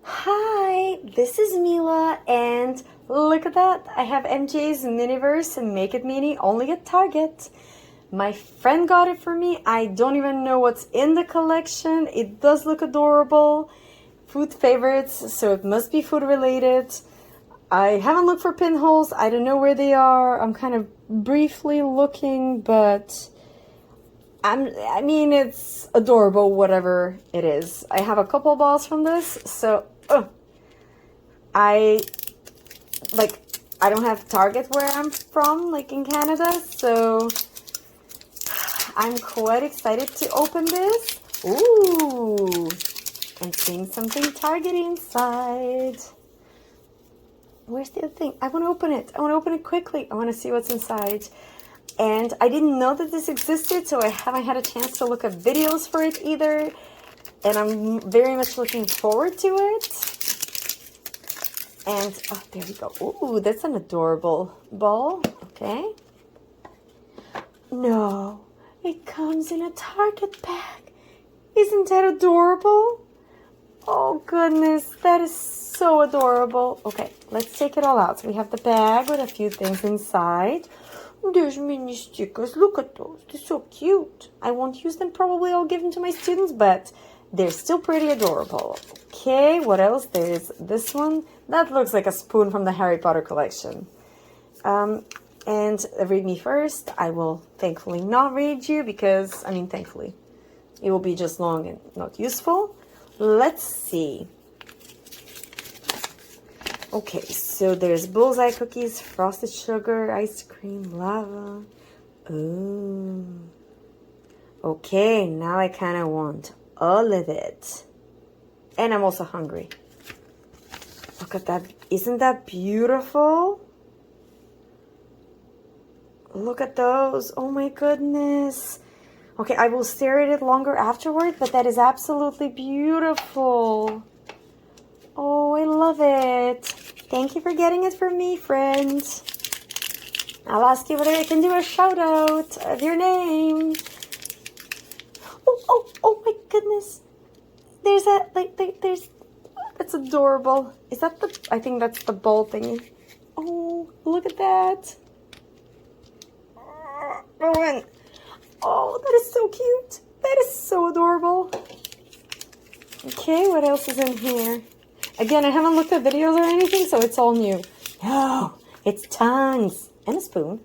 Hi, this is Mila, and look at that. I have MJ's Miniverse Make It Mini only at Target. My friend got it for me. I don't even know what's in the collection. It does look adorable. Food favorites, so it must be food related. I haven't looked for pinholes. I don't know where they are. I'm kind of briefly looking, but I mean, it's adorable, whatever it is. I have a couple balls from this, so I don't have Target where I'm from, like in Canada, so I'm quite excited to open this. Ooh, and seeing something Target inside. Where's the other thing? I want to open it. I want to open it quickly. I want to see what's inside. And I didn't know that this existed, so I haven't had a chance to look at videos for it either. And I'm very much looking forward to it. And, oh, there we go. Ooh, that's an adorable ball. Okay. No, it comes in a Target bag. Isn't that adorable? Oh, goodness, that is so adorable. Okay, let's take it all out. So we have the bag with a few things inside. There's mini stickers. Look at those. They're so cute. I won't use them. Probably I'll give them to my students, but they're still pretty adorable. Okay, what else? There's this one. That looks like a spoon from the Harry Potter collection. And read me first. I will thankfully not read you because, thankfully, it will be just long and not useful. Let's see. Okay, so there's bullseye cookies, frosted sugar, ice cream, lava. Ooh. Okay, now I kind of want all of it. And I'm also hungry. Look at that. Isn't that beautiful? Look at those. Oh my goodness. Okay, I will stare at it longer afterward, but that is absolutely beautiful. Oh, I love it. Thank you for getting it for me, friends. I'll ask you whether I can do a shout out of your name. Oh my goodness. There's that, that's adorable. Is that I think that's the ball thingy. Oh, look at that. Oh, that is so cute. That is so adorable. Okay, what else is in here? Again, I haven't looked at videos or anything, so it's all new. No, it's tongues and a spoon.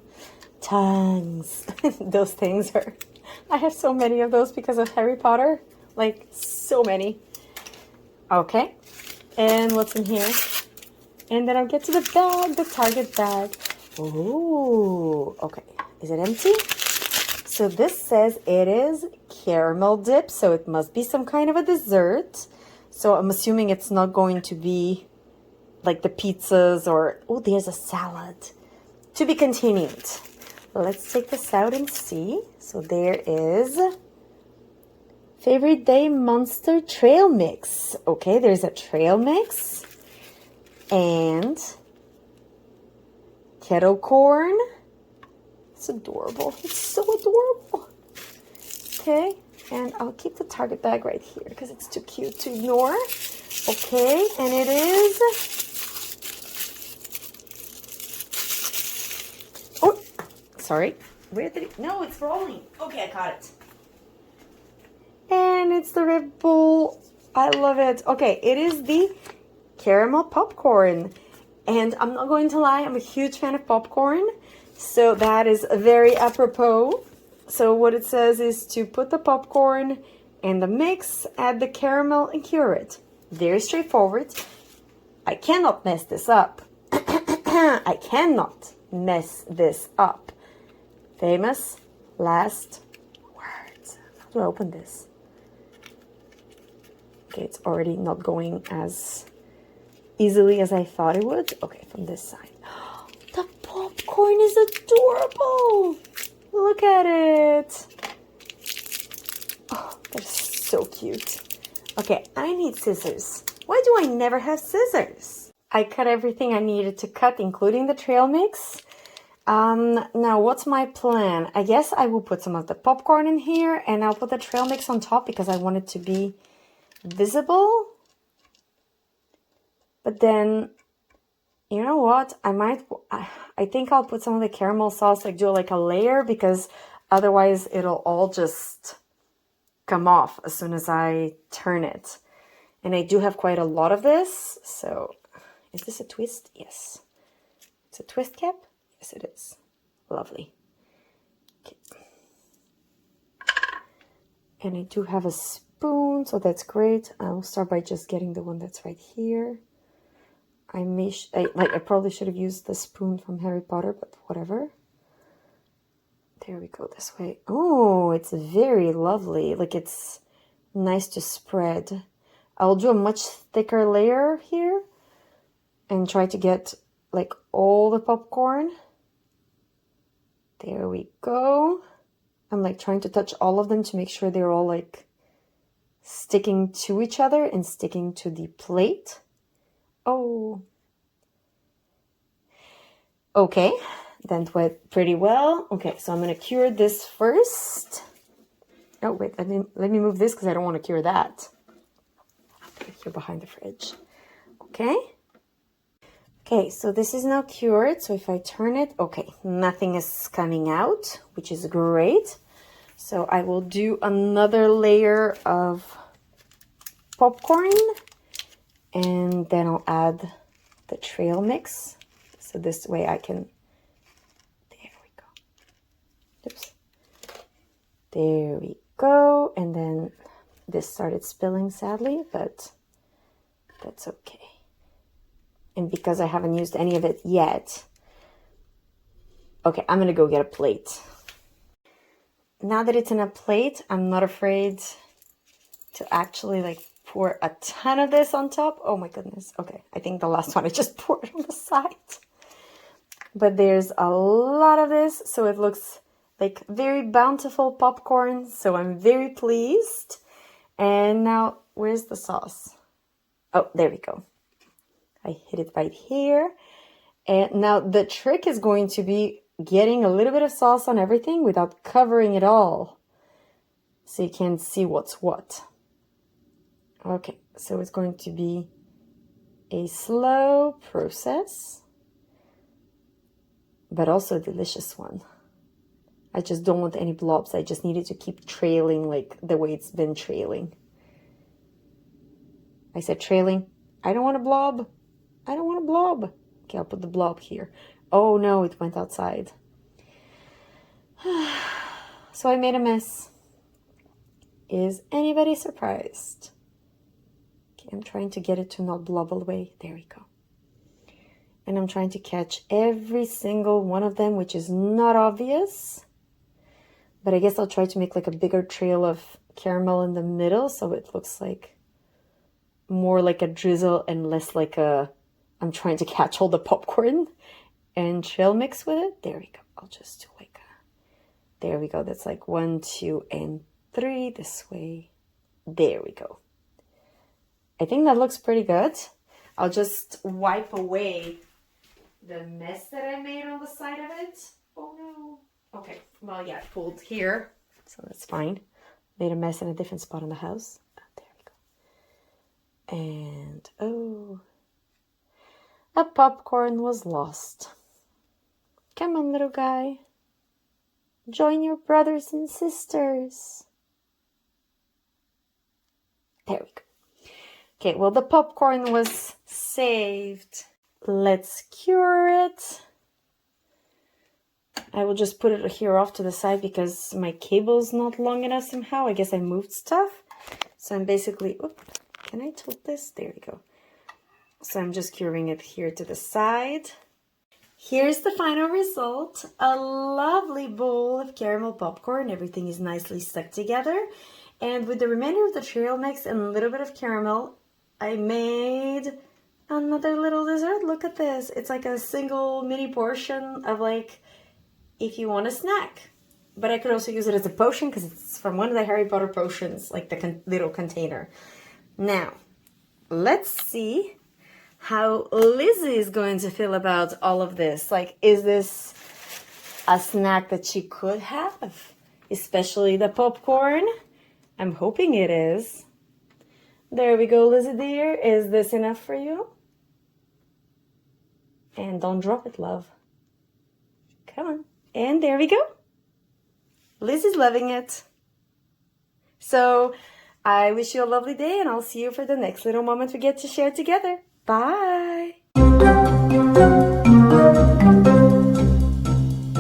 Tongues. Those things are... I have so many of those because of Harry Potter. Like, so many. Okay. And what's in here? And then I'll get to the bag, the Target bag. Ooh. Okay. Is it empty? So this says it is caramel dip, so it must be some kind of a dessert. So I'm assuming it's not going to be like the pizzas or... Oh, there's a salad. To be continued. Let's take this out and see. So there is Favorite Day Monster Trail Mix. Okay, there's a trail mix. And kettle corn. It's adorable. It's so adorable. Okay. And I'll keep the Target bag right here because it's too cute to ignore. Okay, and it is... Oh, sorry. Where did it... No, it's rolling. Okay, I caught it. And it's the Red Bull. I love it. Okay, it is the caramel popcorn. And I'm not going to lie, I'm a huge fan of popcorn. So that is very apropos. So what it says is to put the popcorn in the mix, add the caramel, and cure it. Very straightforward. I cannot mess this up. I cannot mess this up. Famous last words. How do I open this? Okay, it's already not going as easily as I thought it would. Okay, from this side. The popcorn is adorable. Look at it. Oh, they're so cute. Okay, I need scissors. Why do I never have scissors? I cut everything I needed to cut, including the trail mix. Now, what's my plan? I guess I will put some of the popcorn in here, and I'll put the trail mix on top because I want it to be visible. But then, you know what? I think I'll put some of the caramel sauce, like do like a layer, because otherwise it'll all just come off as soon as I turn it. And I do have quite a lot of this. So is this a twist? Yes. It's a twist cap? Yes, it is. Lovely. Okay. And I do have a spoon, so that's great. I'll start by just getting the one that's right here. I probably should have used the spoon from Harry Potter, but whatever. There we go, this way. Oh, it's very lovely. Like, it's nice to spread. I'll do a much thicker layer here and try to get like all the popcorn. There we go. I'm like trying to touch all of them to make sure they're all like sticking to each other and sticking to the plate. Oh. Okay, that went pretty well. Okay, so I'm gonna cure this first. Oh wait, let me move this because I don't want to cure that. Put it here behind the fridge. Okay. Okay, so this is now cured. So if I turn it, okay, nothing is coming out, which is great. So I will do another layer of popcorn, and then I'll add the trail mix. So this way I can, there we go. Oops. There we go. And then this started spilling sadly, but that's okay. And because I haven't used any of it yet, okay, I'm gonna go get a plate. Now that it's in a plate, I'm not afraid to actually like pour a ton of this on top. Oh my goodness. Okay, I think the last one I just poured on the side. But there's a lot of this, so it looks like very bountiful popcorn, so I'm very pleased. And now, where's the sauce? Oh, there we go. I hit it right here. And now the trick is going to be getting a little bit of sauce on everything without covering it all, so you can see what's what. Okay, so it's going to be a slow process, but also a delicious one. I just don't want any blobs. I just need it to keep trailing like the way it's been trailing. I said trailing. I don't want a blob. I don't want a blob. Okay, I'll put the blob here. Oh no, it went outside. So I made a mess. Is anybody surprised? Okay, I'm trying to get it to not blob all the way. There we go. And I'm trying to catch every single one of them, which is not obvious. But I guess I'll try to make like a bigger trail of caramel in the middle, so it looks like more like a drizzle and less like a, I'm trying to catch all the popcorn and trail mix with it. There we go. I'll just do like a, there we go. That's like 1, 2, and 3 this way. There we go. I think that looks pretty good. I'll just wipe away the mess that I made on the side of it. Oh no. Okay, well, yeah, I pulled here, so that's fine. Made a mess in a different spot in the house. Oh, there we go. And, oh, a popcorn was lost. Come on, little guy. Join your brothers and sisters. There we go. Okay, well, the popcorn was saved. Let's cure it. I will just put it here off to the side because my cable's not long enough somehow. I guess I moved stuff. So I'm basically, oops, can I tilt this? There we go. So I'm just curing it here to the side. Here's the final result. A lovely bowl of caramel popcorn. Everything is nicely stuck together. And with the remainder of the trail mix and a little bit of caramel, I made another little dessert. Look at this. It's like a single mini portion of like, if you want a snack. But I could also use it as a potion because it's from one of the Harry Potter potions, like the little container. Now, let's see how Lizzie is going to feel about all of this. Like, is this a snack that she could have? Especially the popcorn? I'm hoping it is. There we go, Lizzie dear. Is this enough for you? And don't drop it, love. Come on. And there we go. Liz is loving it. So I wish you a lovely day, and I'll see you for the next little moment we get to share together. Bye.